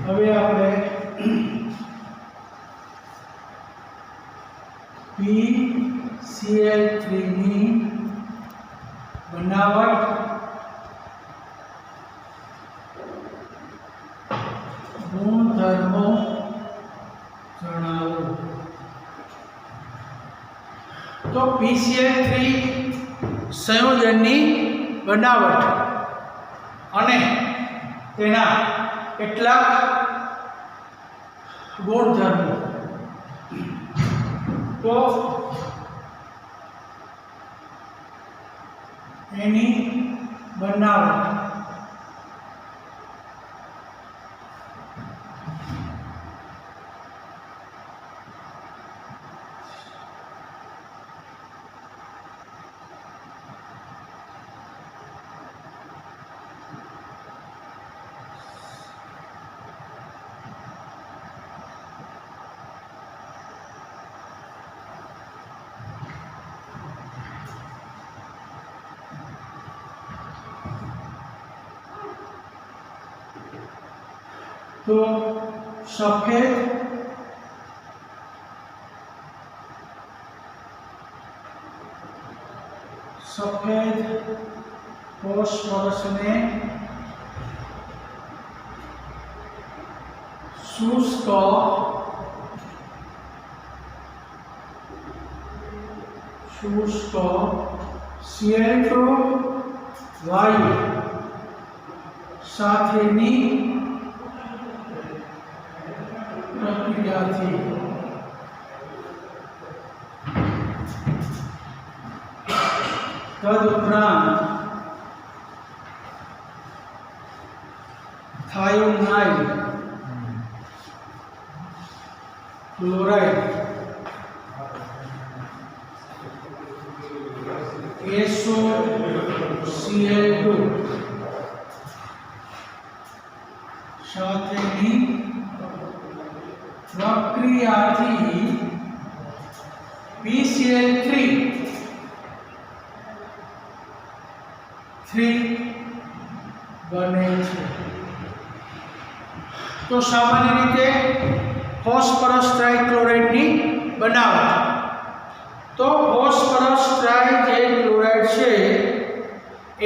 હવે આપણે PCl3 ની બનાવટ ગુણધર્મો જણાવો। તો PCl3 સંયોજનની બનાવટ અને તેના કેટલાક ગુણધર્મો। તો એની બનાવટ तो सफेद फॉस्फोरस ने शुष्क CO2 वायु साथेनी प्रक्रिया थी। तदुपरांत थायोनाइड क्लोराइड SOCl2 साथेनी प्रक्रिया थी PCl3 बने छे। तो सामान्य रीते फॉस्फरस ट्राइक्लोराइड नी बनावट। तो फॉस्फरस ट्राइक्लोराइड छे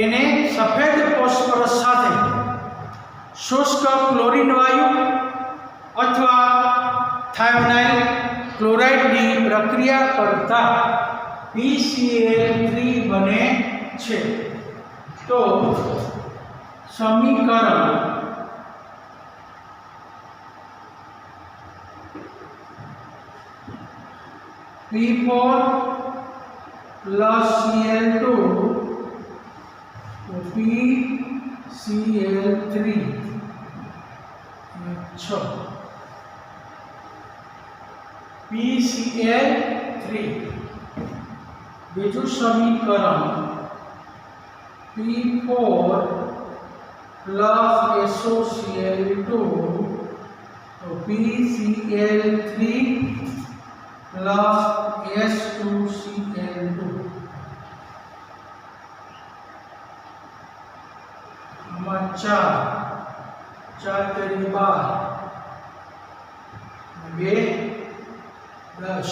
एने सफेद फॉस्फरस साथे शुष्क क्लोरीन वायु अथवा थायोनाइल क्लोराइड की प्रक्रिया करता PCl3 बने छे। तो समीकरण P4 plus Cl2 तो PCl3 PCl3 बीजू समीकरण P4 plus SOCl2 तो PCl3 plus S2Cl2 चार तेरी 12 10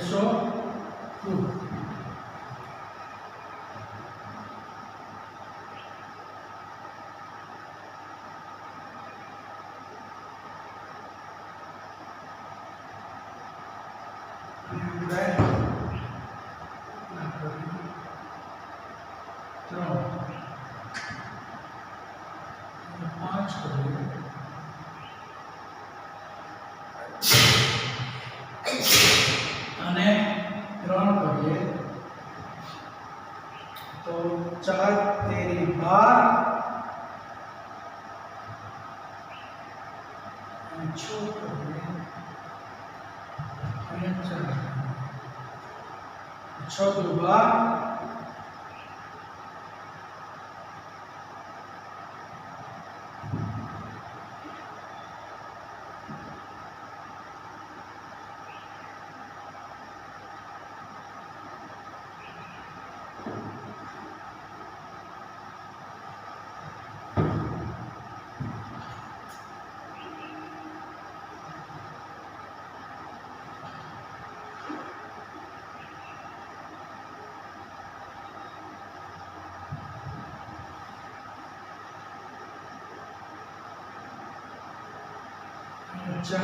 SO2 तो 4 तेरी 12 6 दो 12 6 4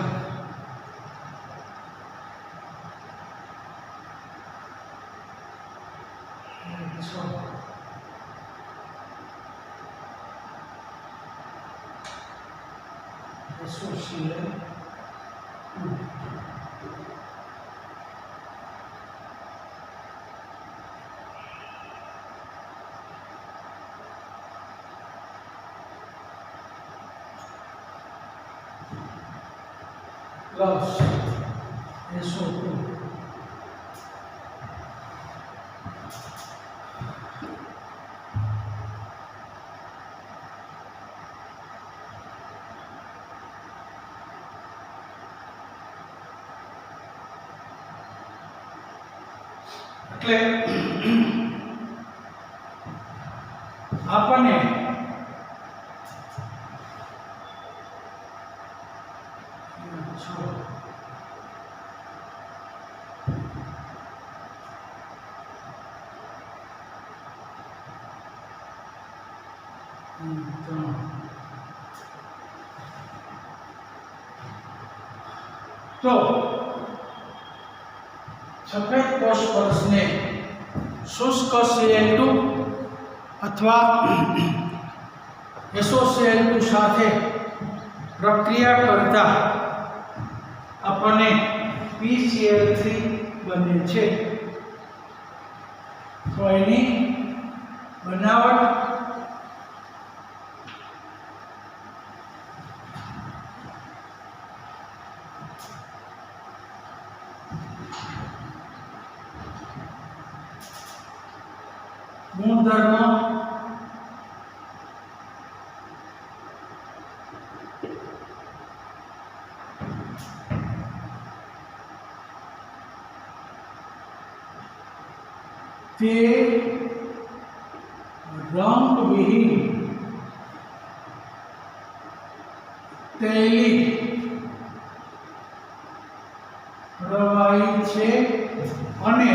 associate 2 plus SO2 એટલે આપણને तो सफेद फॉस्फरस ने शुष्क Cl2 अथवा SOCl2 સાથે પ્રક્રિયા કરતા આપણને PCl3 બને છે। તો એની બનાવટ गुणधर्म ते रंगविहीन तैली प्रवाही छे अने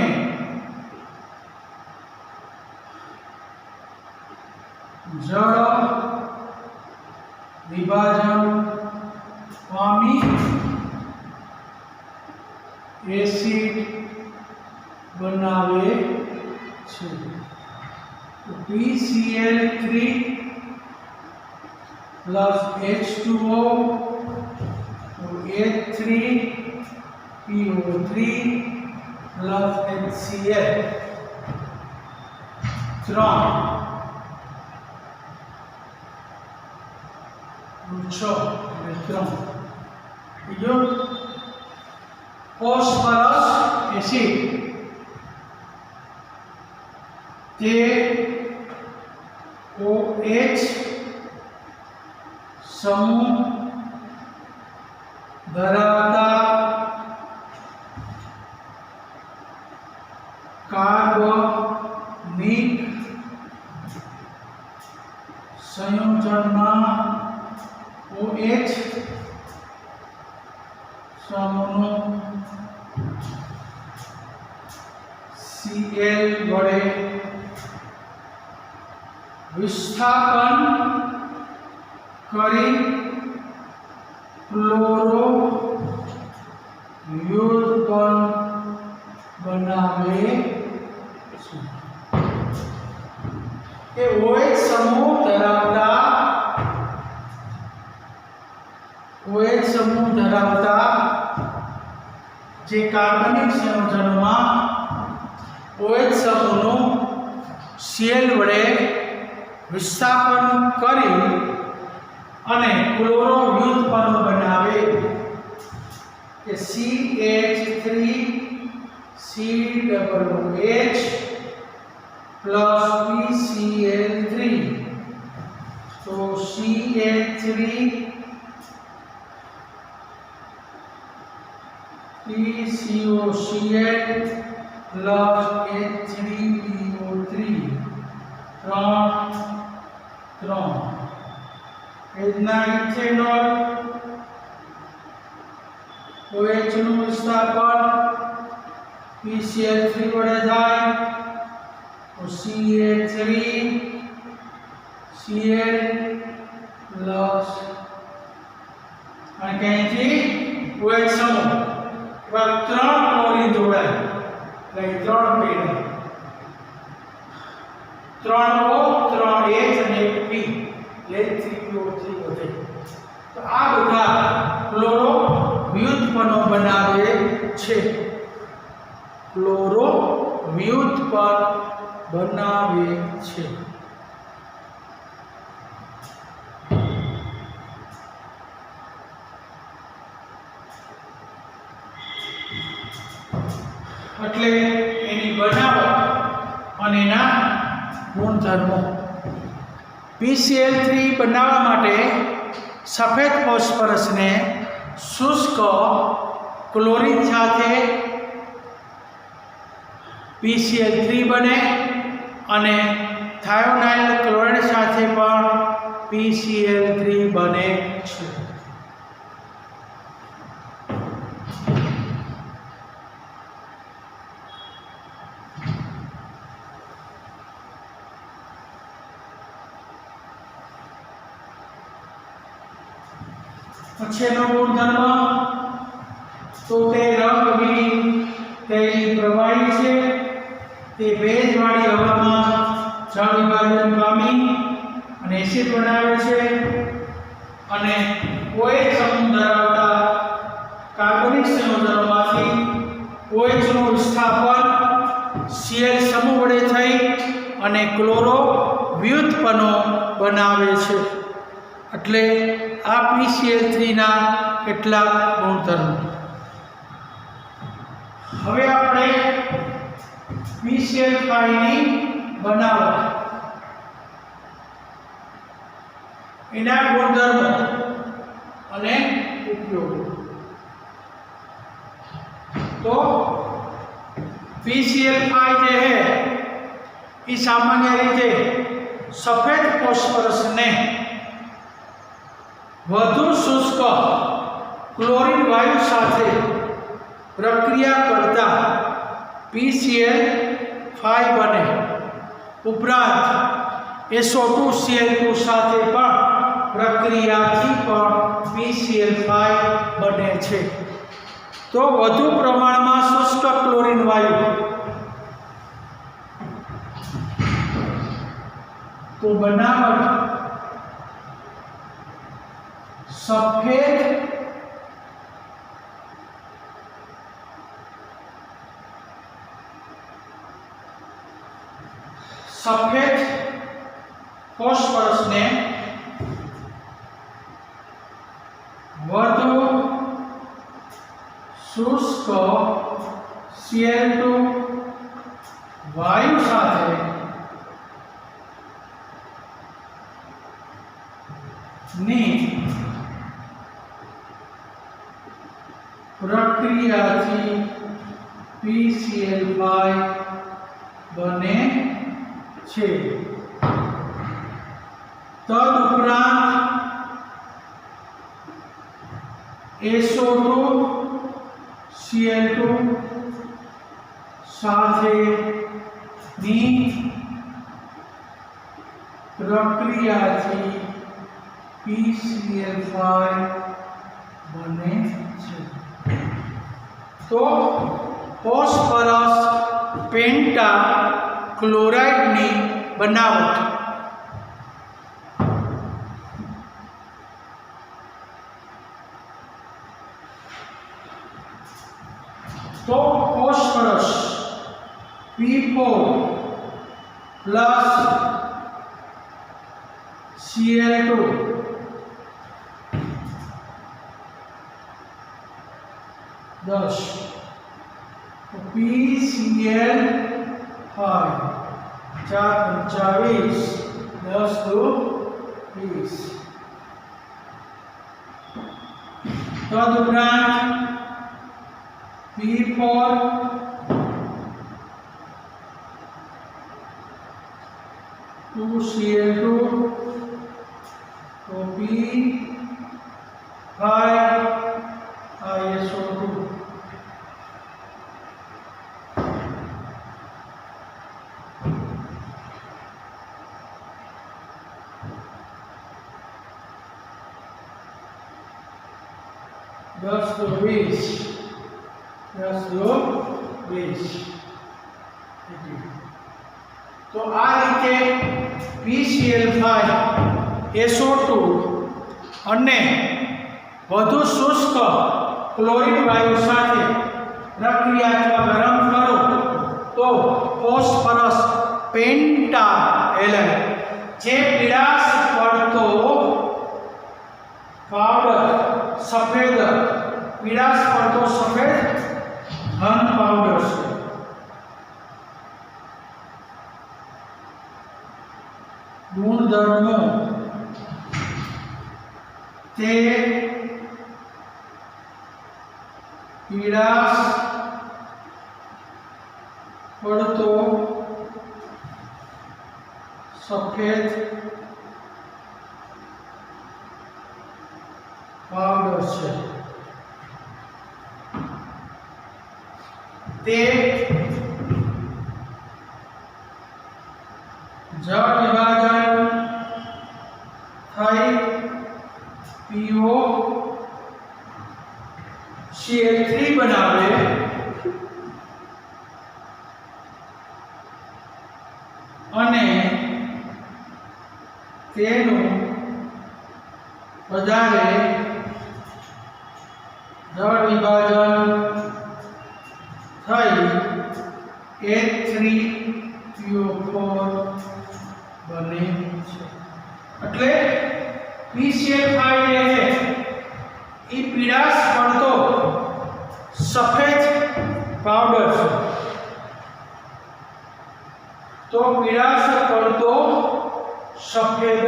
जड़ विभाजन पामी एसिड बनावे छे। तो PCl3 plus H2O तो H3PO3 plus HCl 3 બીજો ફોસ્ફરસ એસિડ તે OH સમૂહ ધરાવતા કાર્બનિક સંયોજનમાં OH સમૂહનું Cl વડે વિસ્થાપન કરી ક્લોરો વ્યુત્પન્ન બનાવે છે। એ OH સમૂહ ધરાવતા જે કાર્બનિક સંયોજનમાં OH સમૂહનું Cl વડે વિસ્થાપન કરી અને ક્લોરો વ્યુત્પન્ન બનાવે કે CH3 COOH plus PCl3 तो CH3 PCOCl plus H3PO3 3 इतना इथेनॉल OH નું વિસ્થાપન PCl3 વડે થાય તો CH3 Cl plus અને અહીંથી OH સમૂહ એવા 3 ક્લોરીન જોડાય એટલે 3 પેડા 3 O 3 H અને 1 P એટલે 3PO3 વધે. તો આ બધા ક્લોરો વ્યુત્પન્નો બનાવે છે. ક્લોરો વ્યુત્પન્ન બનાવે છે. એટલે એની બનાવટ અને એના ગુણધર્મો. PCl3 બનાવવા માટે સફેદ ફોસ્ફરસને શુષ્ક ક્લોરીન સાથે PCl3 બને અને થાયોનાઇલ ક્લોરાઇડ સાથે પણ PCl3 બને છે. પછીનો ગુણધર્મ તો તે રંગવિહીન તેલી પ્રવાહી છે. તે ભેજવાળી હવામાં જળ વિભાજન પામી અને એસિડ બનાવે છે અને OH સમૂહ ધરાવતા કાર્બનિક સંયોજનોમાંથી OH નું વિસ્થાપન Cl સમૂહ વડે થઈ અને ક્લોરો વ્યુત્પન્નો બનાવે છે. એટલે આ PCl3 ના કેટલાક ગુણધર્મો. હવે આપણે PCl5 ની બનાવટ એના ગુણધર્મો અને ઉપયોગો. तो PCl5 જે है ये सामान्य रीते सफेद फॉस्फरस ने વધુ શુષ્ક ક્લોરીન વાયુ સાથે પ્રક્રિયા કરતા PCl5 બને. ઉપરાંત SO2Cl2 સાથે પણ પ્રક્રિયાથી પણ PCl5 બને છે. તો વધુ પ્રમાણમાં શુષ્ક ક્લોરીન વાયુ તો બનાવટ सफेद फॉस्फरस ने વધુ શુષ્ક Cl2 વાયુ સાથે ની પ્રક્રિયાથી PCl5 બને છે. તદુપરાંત SO2Cl2 સાથેની પ્રક્રિયાથી PCl5 બને છે. तो ફોસ્ફરસ પેન્ટા ક્લોરાઇડની બનાવટ. तो phosphorus P4 plus Cl2 10 PCl5 4 25 10 2 20. તદુપરાંત P4 2Cl2 तो P5 ISO2 તો 10 દુ 20, 10 દુ 20. તો આ રીતે PCl5 SO2 અને વધુ શુષ્ક ક્લોરીન વાયુ સાથે પ્રક્રિયા અથવા ગરમ કરો તો ફોસ્ફરસ પેન્ટાહેલાઇડ જે પીળાશ પડતો પાવડર સફેદ પીળાશ પડતો સફેદ ઘન પાવડર છે. ગુણધર્મો તે પીળાશ પડતો સફેદ પાવડર છે. તે જળ વિભાજન થઈ POCl3 બનાવે અને તેનું વધારે જળ વિભાજન થઈ H3PO4 બને છે. એટલે PCl5 એ પીળાશ પડતો સફેદ પાવડર છે. તો પીળાશ પડતો સફેદ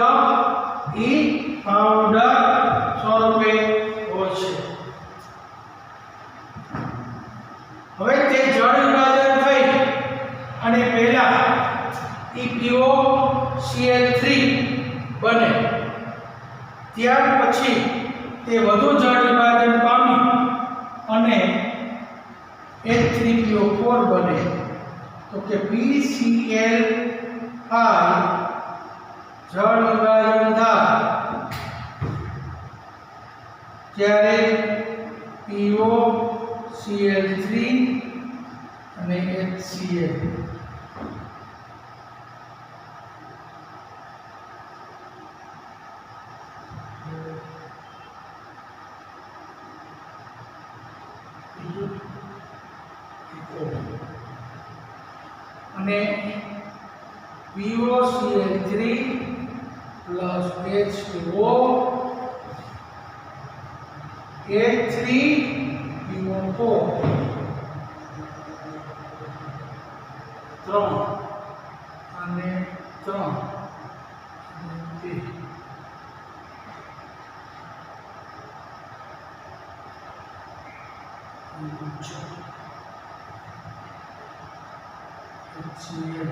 પાવડર સ્વરૂપે હોય છે. હવે તે જળ વિભાજન થઈ અને પહેલા POCl3 બને ત્યાર પછી તે વધુ જળ વિભાજન પામી અને H3PO4 બને. તો કે PCl5 જળ વિભાજન થાય ત્યારે POCl3 અને HCl અને POCl3 plus H2O H3PO4 3 અને 3 HCl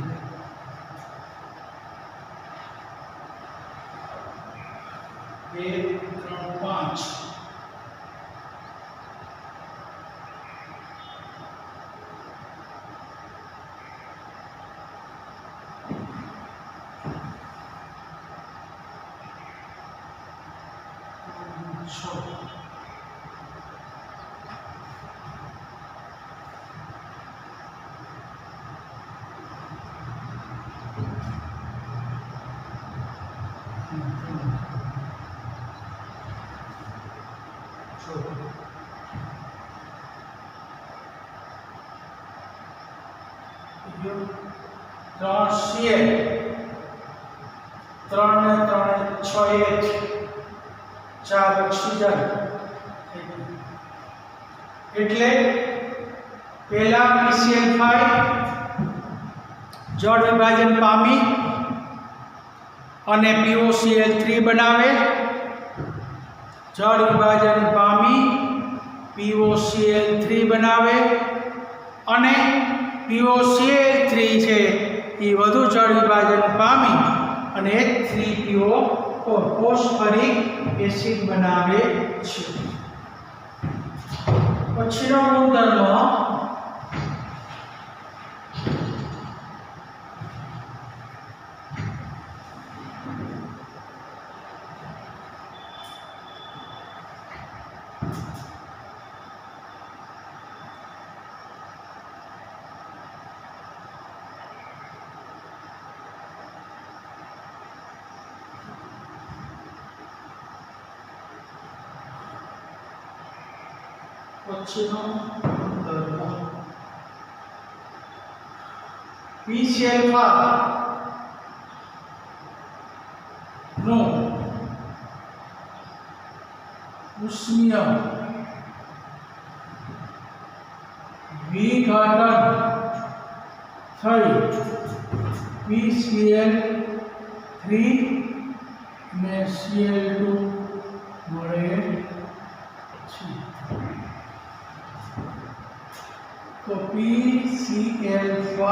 1 3 5 3 3 ને 3 6 H 4 ઓક્સિજન એટલે પહેલા PCl5 જળ વિભાજન પામી અને POCl3 બનાવે, જળ વિભાજન પામી POCl3 બનાવે અને POCl3 છે એ વધુ જળ વિભાજન પામી અને H3PO4 ફોસ્ફરિક એસિડ બનાવે છે. પછીનો ગુણધર્મ પછીનો ગુણધર્મ PCl5 નો ઉષ્મીય વિઘટન થઈ PCl3 ને Cl2 મળે છે. તો PCl5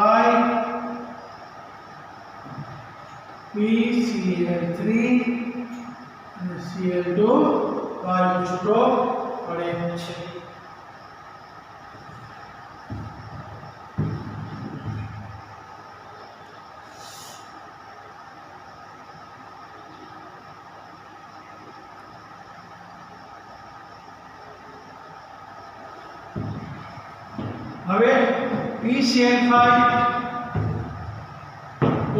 PCl3 અને Cl2 વાયુ છૂટો પડે છે. હવે PCl5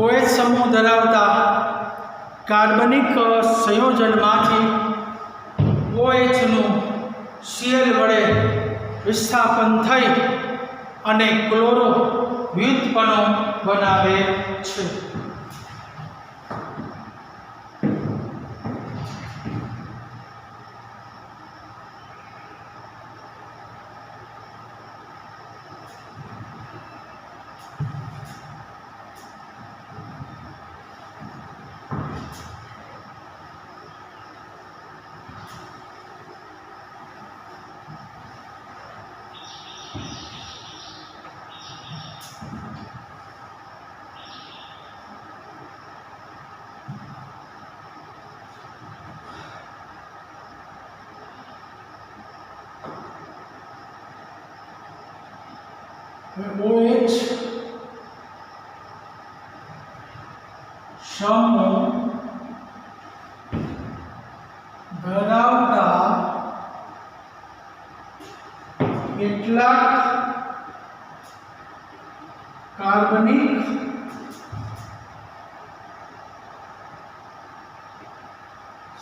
OH સમૂહ ધરાવતા કાર્બનિક સંયોજનમાંથી OH નું Cl વડે વિસ્થાપન થઈ અને ક્લોરો વ્યુત્પન્નો બનાવે છે. OH સમૂહ ધરાવતા કેટલાક કાર્બનિક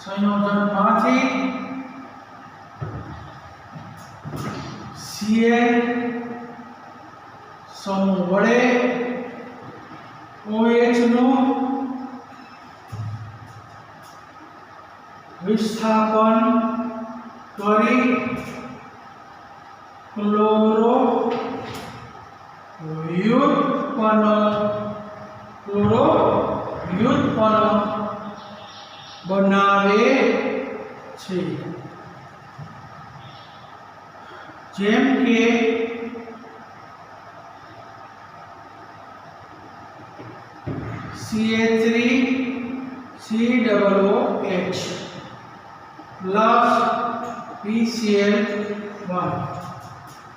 સંયોજનમાંથી Cl સમૂહ વડે OH નું વિસ્થાપન કરી ક્લોરો વ્યુત્પન્ન બનાવે છે. જેમ કે CH3COOH plus PCl1.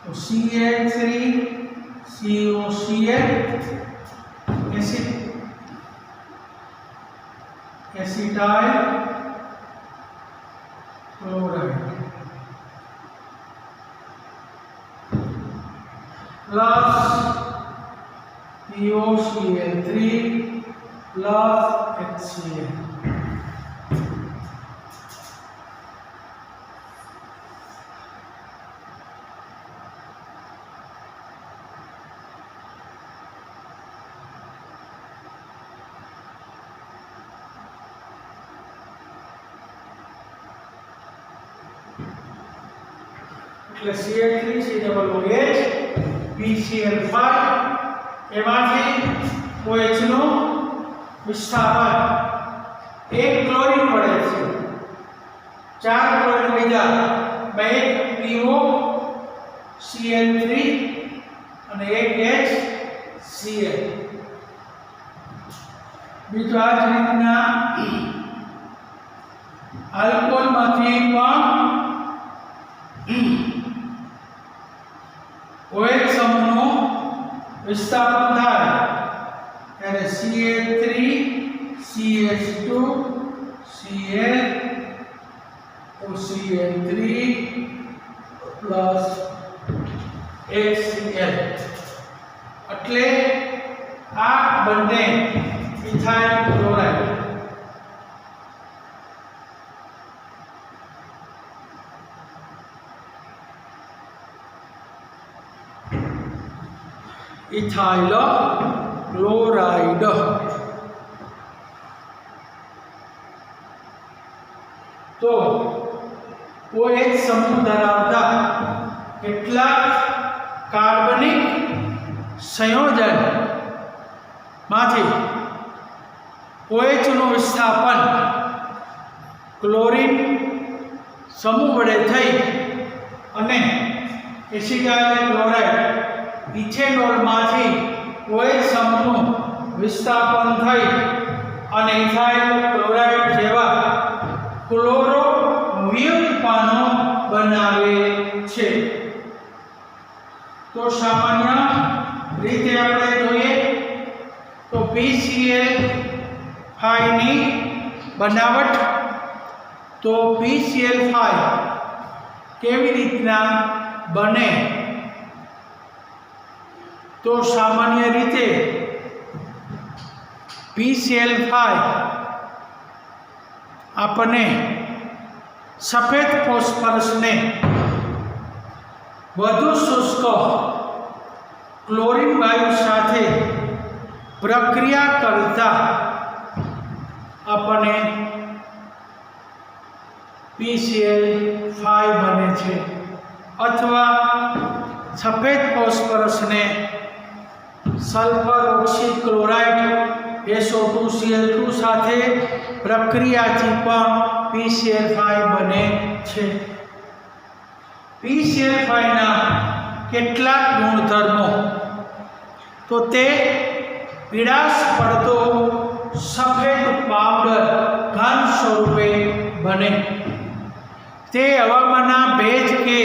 तो CH3COCl acetyl chloride plus POCl3 plus HCl. એટલે CH3COOH PCl5 એમાંથી OH નું વિસ્થાપન એક ક્લોરીન વડે છે. 4 ક્લોરીન લીધા બે PO Cl3 અને એક HCl. બીજું આ જ રીતના આલ્કોહોલમાંથી પણ OH સમૂહનું વિસ્થાપન થાય ત્યારે CH3 CH2 Cl OCl3 plus HCl. એટલે આ બંને ઇથાઇલ ક્લોરાઇડ इथाइल क्लोराइड। तो OH समूह धरावता કેટલાક કાર્બનિક સંયોજન માંથી OH નું વિસ્થાપન ક્લોરીન સમૂહ વડે થઈ અને એસિટાઇલ ક્લોરાઇડ ઇથેનોલ માંથી OH સમૂહનું વિસ્થાપન થઈ અને ઇથાઇલ ક્લોરાઇડ જેવા ક્લોરો વિયુક્તપાનો બનાવે છે। तो सामान्य रीते આપણે જોઈએ તો PCl5 ની બનાવટ તો PCl5 કેવી રીતના બને તો સામાન્ય રીતે PCl5 આપણને સફેદ ફોસ્ફરસને વધુ શુષ્ક ક્લોરીન વાયુ સાથે પ્રક્રિયા કરતા આપણને PCl5 બને છે અથવા સફેદ ફોસ્ફરસને સલ્ફર ઓક્સિડ ક્લોરાઇડ SO2Cl2 સાથે પ્રક્રિયાથી પણ PCl5 બને છે। PCl5 ના કેટલાક ગુણધર્મો તો તે પીળાશ પડતો સફેદ પાવડર ઘન સ્વરૂપે બને, તે હવામાનના ભેજ કે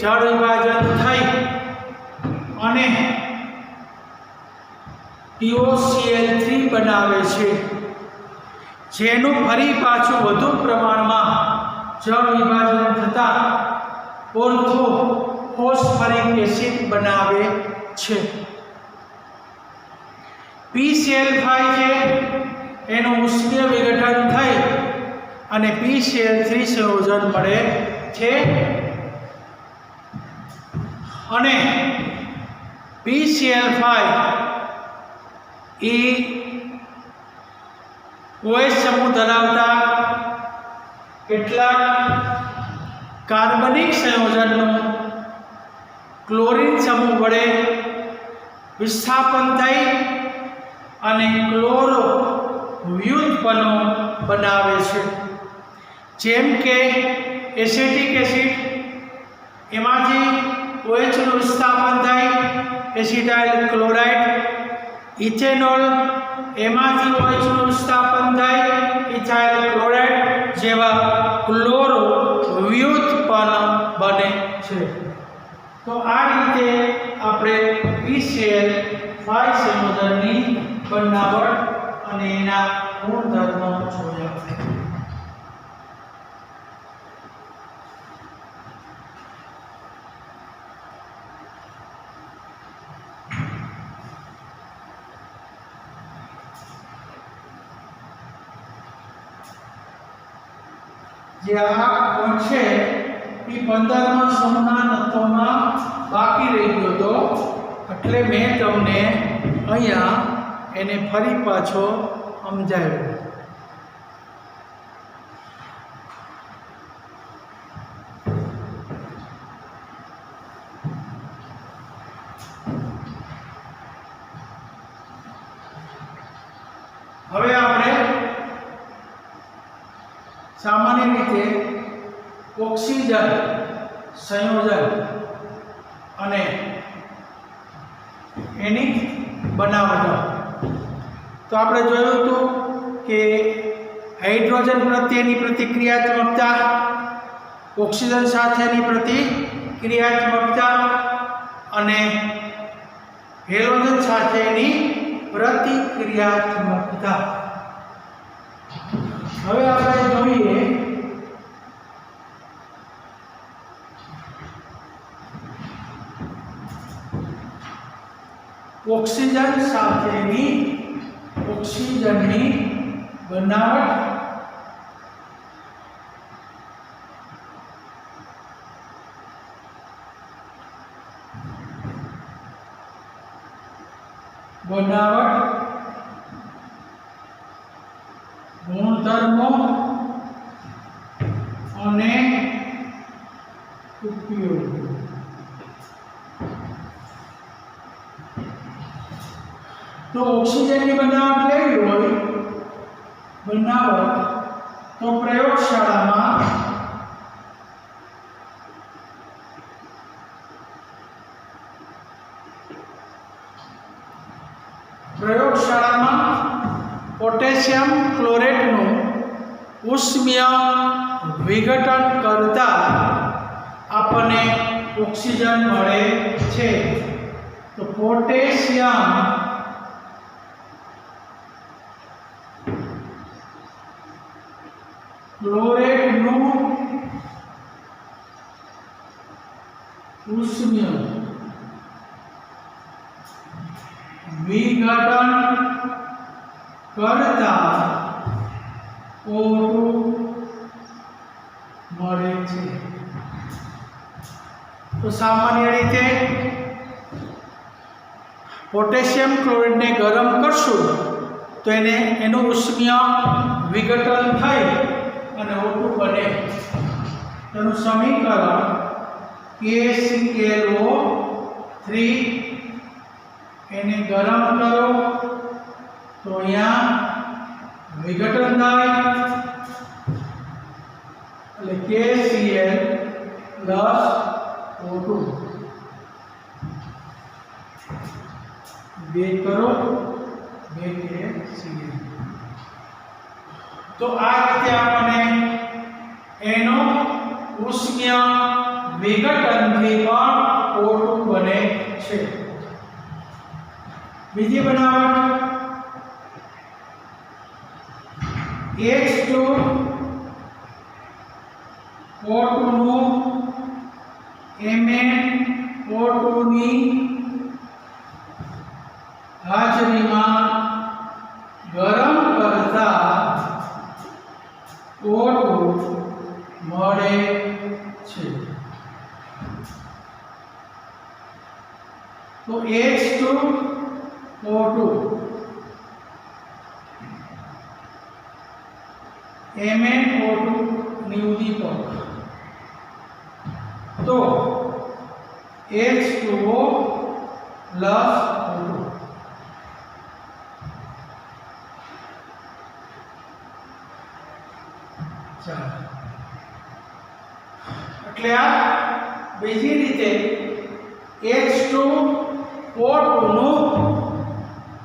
જળ વિભાજન થઈ અને TOCl3 બનાવે છે, જેનું ફરી પાછું વધુ પ્રમાણમાં જળ વિભાજન થતાં ઓર્થોફોસ્ફરિક એસિડ બનાવે છે। PCl5 છે એનું ઉષ્મીય વિઘટન થઈ અને PCl3 સંયોજન મળે છે અને PCl5 એ OH સમૂહ ધરાવતા કેટલાક કાર્બનિક સંયોજનનું ક્લોરીન સમૂહ વડે વિસ્થાપન થઈ અને ક્લોરો વ્યુત્પન્નો બનાવે છે, જેમ કે એસિટિક એસિડ એમાંથી OH નું વિસ્થાપન થઈ એસિટાઇલ ક્લોરાઇડ, ઇથેનોલ એમાંથી OH નું વિસ્થાપન થઈ ઇથાઇલ ક્લોરાઇડ જેવા ક્લોરો વ્યુત્પન્ન બને છે। તો આ રીતે આપણે PCl5 સંયોજનની બનાવટ અને એના ગુણધર્મો જોયા। જે આ કોણ છે એ 15મા સમૂહના તત્વોમાં બાકી રહી ગયો હતો, એટલે મેં તમને અહીંયા એને ફરી પાછો સમજાવ્યો। હવે આપણે સામાન્ય રીતે ઓક્સિજન સંયોજન અને એની બનાવટ તો આપણે જોયું હતું કે હાઇડ્રોજન પ્રત્યેની પ્રતિક્રિયાત્મકતા, ઓક્સિજન સાથેની પ્રતિક્રિયાત્મકતા અને હેલોજન સાથેની પ્રતિક્રિયાત્મકતા। હવે આપણે જોઈએ ઓક્સિજન સાથેની ઓક્સિજનની બનાવટ बनावट गुणधर्मो અને ઉપયોગ। तो ऑक्सीजन की बनावट लेवी होय बनावट तो प्रयोगशाला में पोटेशियम क्लोरेट नु उष्मीय विघटन करता आपने ऑक्सीजन मळे छे। तो पोटेशियम क्लोरेट नु उष्मीय विघटन करता O2 મળે છે। तो सामान्य रीते पोटेशियम क्लोराइड ने गरम करशुं तो एनु उष्मीय विघटन थई અને O2 बने। तेनु समीकरण KClO3 एने गरम करो तो यहाँ विघटन थाय એટલે KCl + O2 બે કરો 2 KCl। तो आ रीते आपने एनो उष्मीय विघटन थी पण O2 बने छे। बीजी बनावट H2O2 नु MnO2 ની હાજરીમાં ગરમ કરતા O2 મળે છે। तो H2O2 MnO2 निउदीपक तो H2O + O2 એટલે આ બીજી રીતે H2O2 નું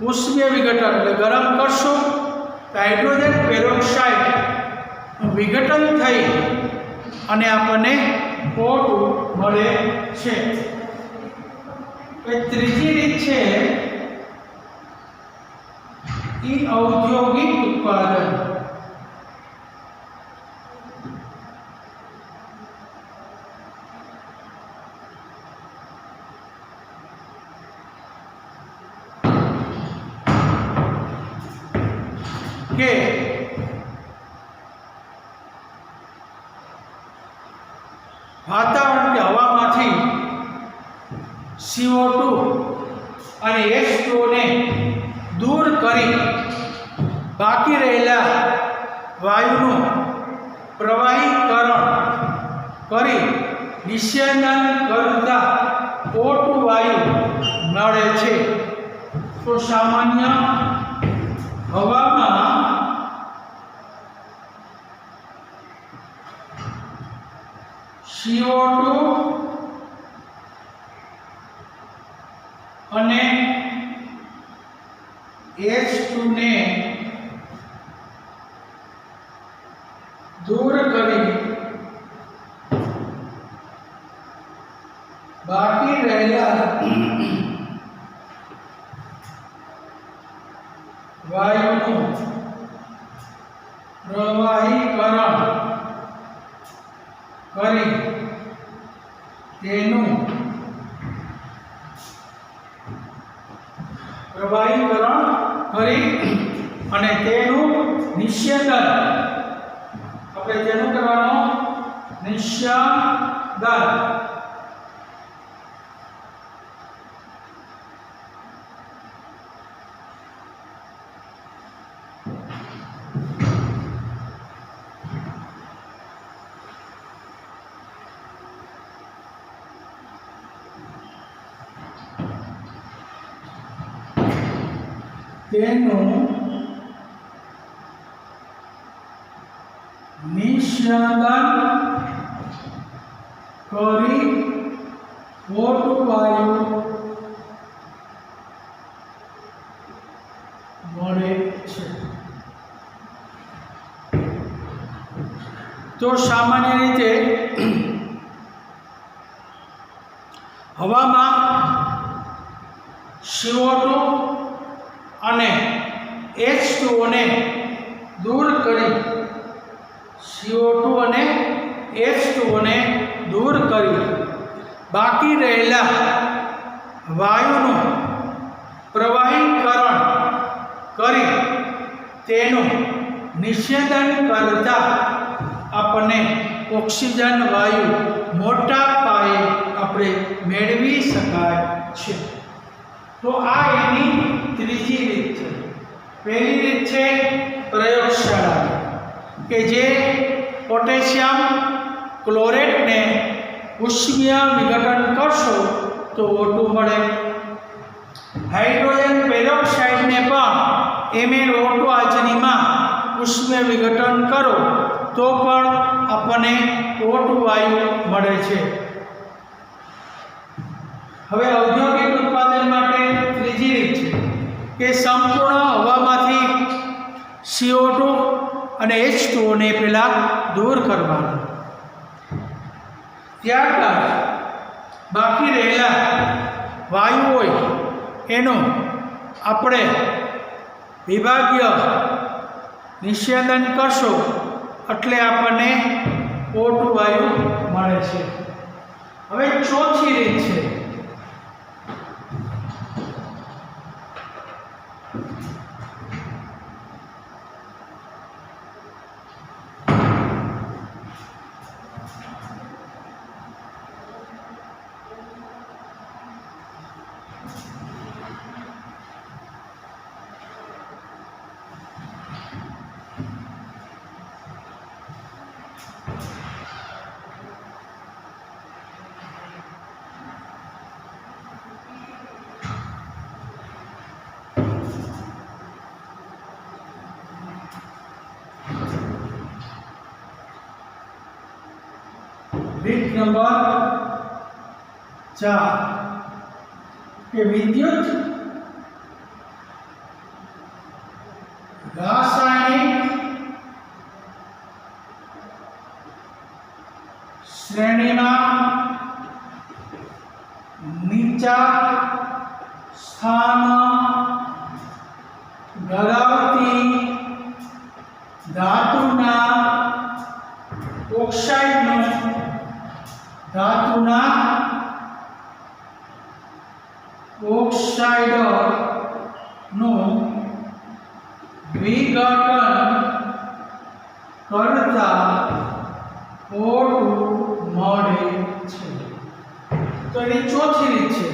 ઉષ્મીય વિઘટન એટલે ગરમ કરશો તો હાઇડ્રોજન પેરોક્સાઇડ विघटन थई अने आपने O2 मळे छे। त्रीजी रीत छे ई औद्योगिक उत्पादन। के वातावरण के हवा मांथी CO2 અને H2O ने दूर करी बाकी रहेला वायुनु प्रवाहीकरण करी निस्यंदन करता O2 वायु મળે છે। तो सामान्य हवामां CO2 અને H2 ને दूर करी बाकी रहेला वायुनु प्रवाहीकरण करी तेनु प्रवाहीकरण करी अने तेनु निस्यंदन આપણે તેનું કરવાનું નિસ્યંદન। તેનું નિસ્યંદન કરી O2 વાયુ મળે છે। તો સામાન્ય રીતે હવામાં CO2 અને H2O ને દૂર કરી CO2 અને H2O ને દૂર કરી બાકી રહેલા વાયુનું પ્રવાહીકરણ કરી તેનું નિષેધન કરતા આપણને ઓક્સિજન વાયુ મોટા પાયે આપણે મેળવી શકાય છે। તો આ એની ત્રીજી રીત છે। પહેલી રીત છે પ્રયોગશાળા કે જે પોટેશિયમ ક્લોરેટને ઉષ્મીય વિઘટન કરશો તો O2 મળે। હાઇડ્રોજન પેરોક્સાઇડને પણ MnO2 હાજરીમાં ઉષ્મીય વિઘટન કરો તો પણ આપણને O2 વાયુ મળે છે। હવે ઔદ્યોગિક ઉત્પાદન માટે ત્રીજી રીત છે કે સંપૂર્ણ હવામાંથી CO2 અને H2O ને પહેલા દૂર કરવાના, ત્યારબાદ બાકી રહેલા વાયુ હોય એનું આપણે વિભાગીય નિષેધન કરશો એટલે આપણને O2 વાયુ મળે છે। હવે ચોથી રીત છે રીત નંબર 4 કે વિદ્યુત રાસાયણિક શ્રેણીમાં નીચા સ્થાન ધરાવતી ધાતુના ઓક્સાઇડનું વિઘટન કરતા O2 મળે છે। તો એની ચોથી રીત છે।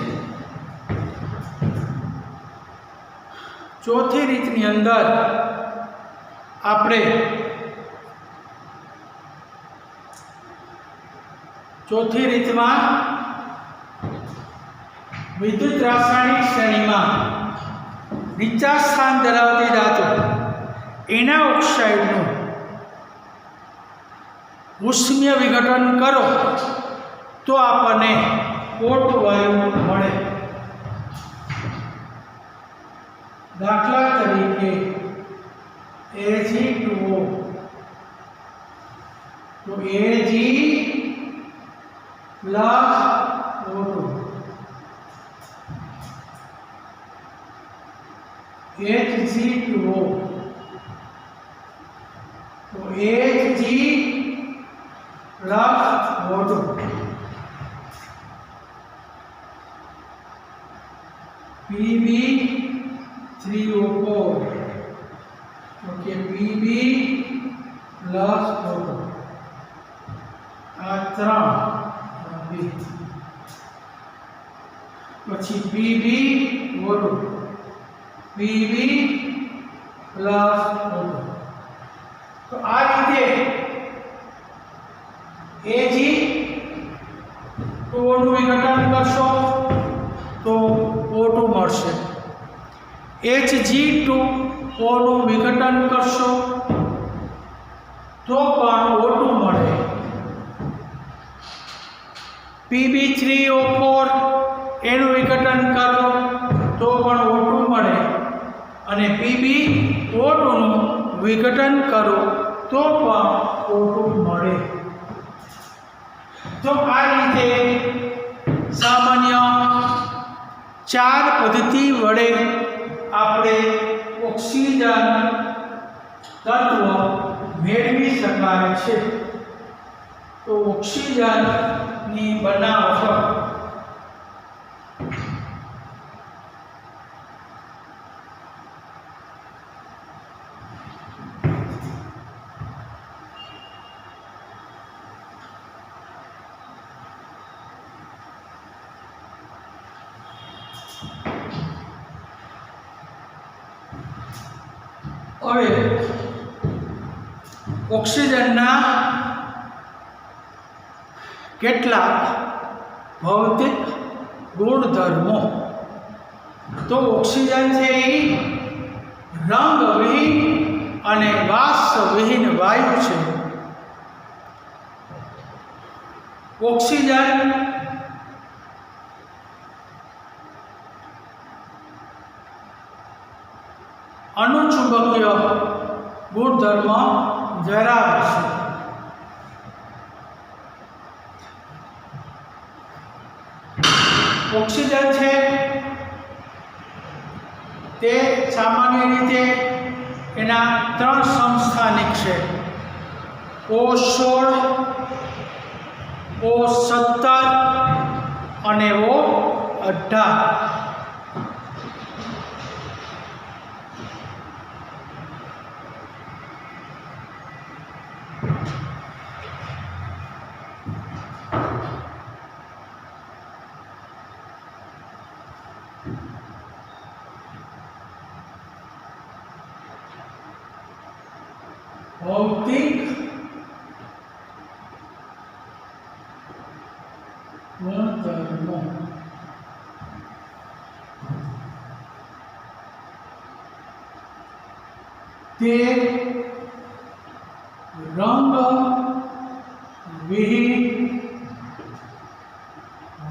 ચોથી રીતની અંદર આપણે ચોથી રીતમાં વિદ્યુત રાસાયણિક શ્રેણીમાં નીચા સ્થાન ધરાવતી ધાતુ એના ઓક્સાઇડનું ઉષ્મીય વિઘટન કરો તો આપણને O2 વાયુ મળે। દાખલા તરીકે Ag2O તો Ag plus O2 Hg2O तो Hg plus O2 Pb3O4 okay Pb plus O2 આ 3 પછી Pb O2 Pb plus O2 તો આ રીતે Ag તો O નું વિઘટન કરશો તો O2 મળશે। Hg2O નું વિઘટન કરશો તો પણ O2 મળે. Pb3O4 એનું વિઘટન કરો તો પણ O2 મળે અને PbO2 નું વિઘટન કરો તો પણ O2 મળે. તો આ રીતે સામાન્ય 4 પદ્ધતિ વડે આપણે ઓક્સિજન તત્વ મેળવી શકાય છે. તો ઓક્સિજનની બનાવટ હવે ઓક્સિજનના કેટલાક ભૌતિક ગુણધર્મો. તો ઓક્સિજન છે એ રંગવિહીન અને વાસવિહીન વાયુ છે. ઓક્સિજન અણુચુંબકીય ગુણધર્મ ધરાવે છે. ઓક્સિજન છે તે સામાન્ય રીતે એના 3 સમસ્થાનિક છે: O16, O17 અને O18. ભૌતિક ગુણધર્મો. તે રંગવિહીન,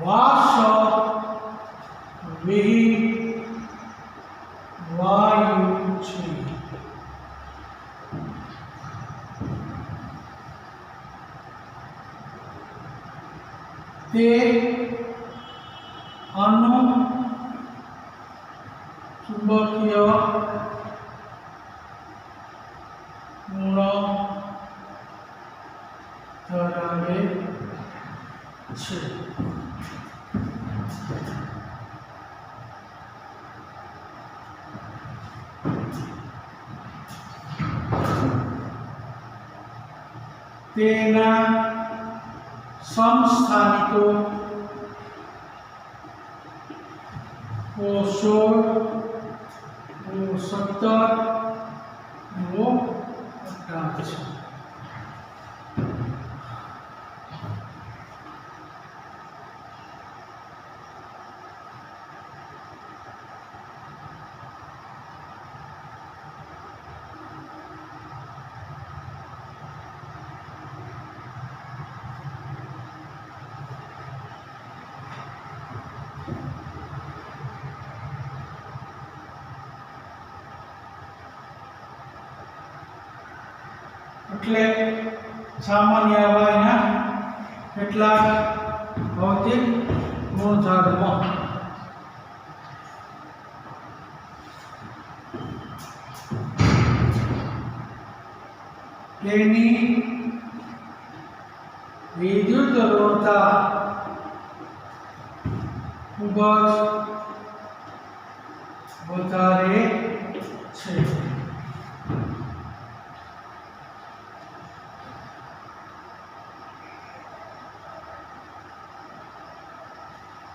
વાસવિહીન વાયુ છે. તે અણુચુંબકીય ગુણ ધરાવે છે. તેના સમસ્થાનિકો O16, O17 અને O18 છે. એટલે સામાન્ય એના કેટલાક ભૌતિક ગુણધર્મો. તેની વિદ્યુત ઋણતા ખૂબ જ વધારે છે.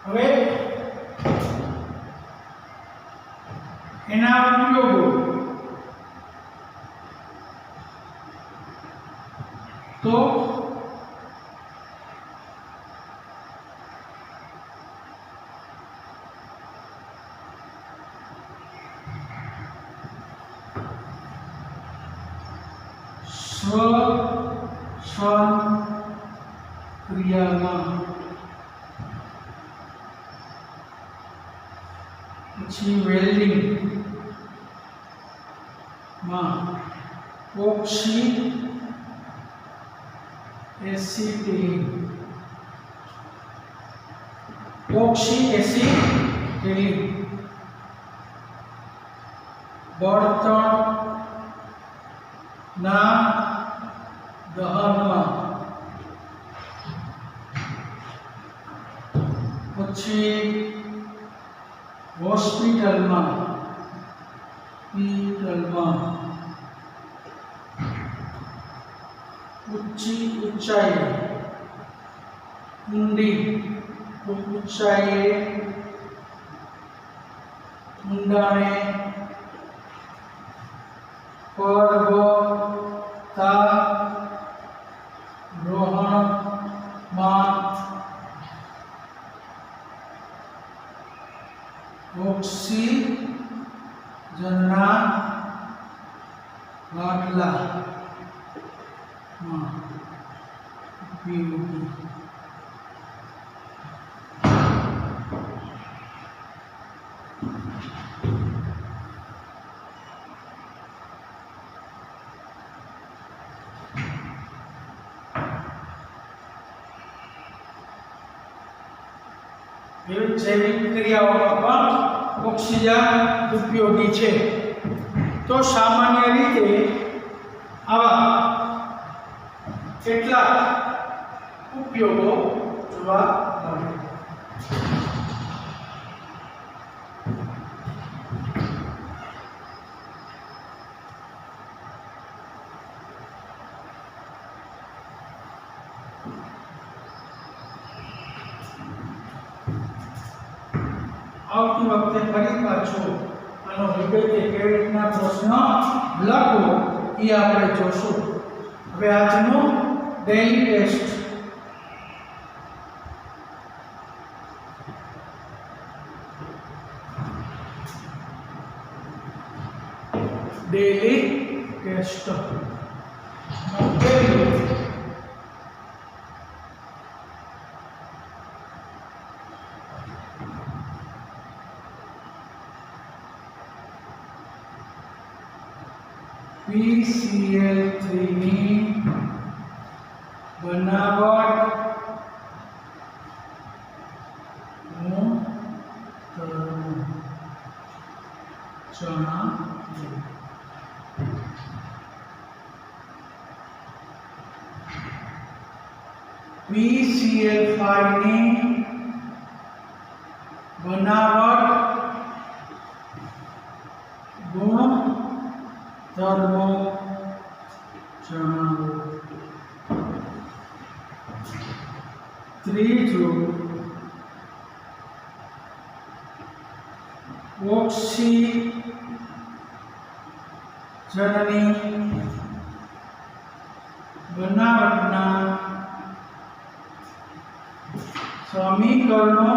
હવે એના ઉપયોગો. તો શ્વસન ક્રિયામાં પછી વેલ્ડિંગ માં ઓક્સી એસિટિલિન બળતણના દહનમાં પછી હોસ્પિટલમાં ઊંચાઈ ઊંડી ઊંચાઈએ ઊંડાણે પર્વતારોહણમાં ઓક્સિજનના બાટલામાં ઉપયોગી વિવિધ જૈવિક ક્રિયાઓમાં પણ ઓક્સિજન ઉપયોગી છે. તો સામાન્ય રીતે આવા કેટલાક ઉપયોગો જોવા મળે. આવતી વખતે ફરી પાછો આનો વિગતે કેવી રીતના પ્રશ્ન લખવો એ આપણે જોશું. હવે આજનો ડેઈલી ટેસ્ટ PCl3 ની બનાવટ નું જણાવો. PCl5 ની બનાવટ ગુણધર્મો જણાવો. ત્રીજું ઓક્સિજનની બનાવટના સમીકરણો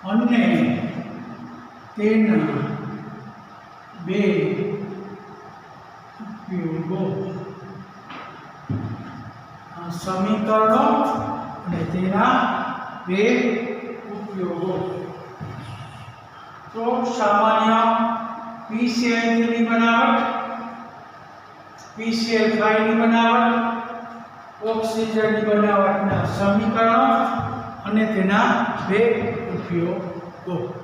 અને તેના બે ઉપયોગો. સમીકરણો અને તેના બે ઉપયોગો. તો સામાન્ય PCl3 ની બનાવટ, PCl5 ની બનાવટ, ઓક્સિજનની બનાવટના સમીકરણો અને તેના બે ઉપયોગો.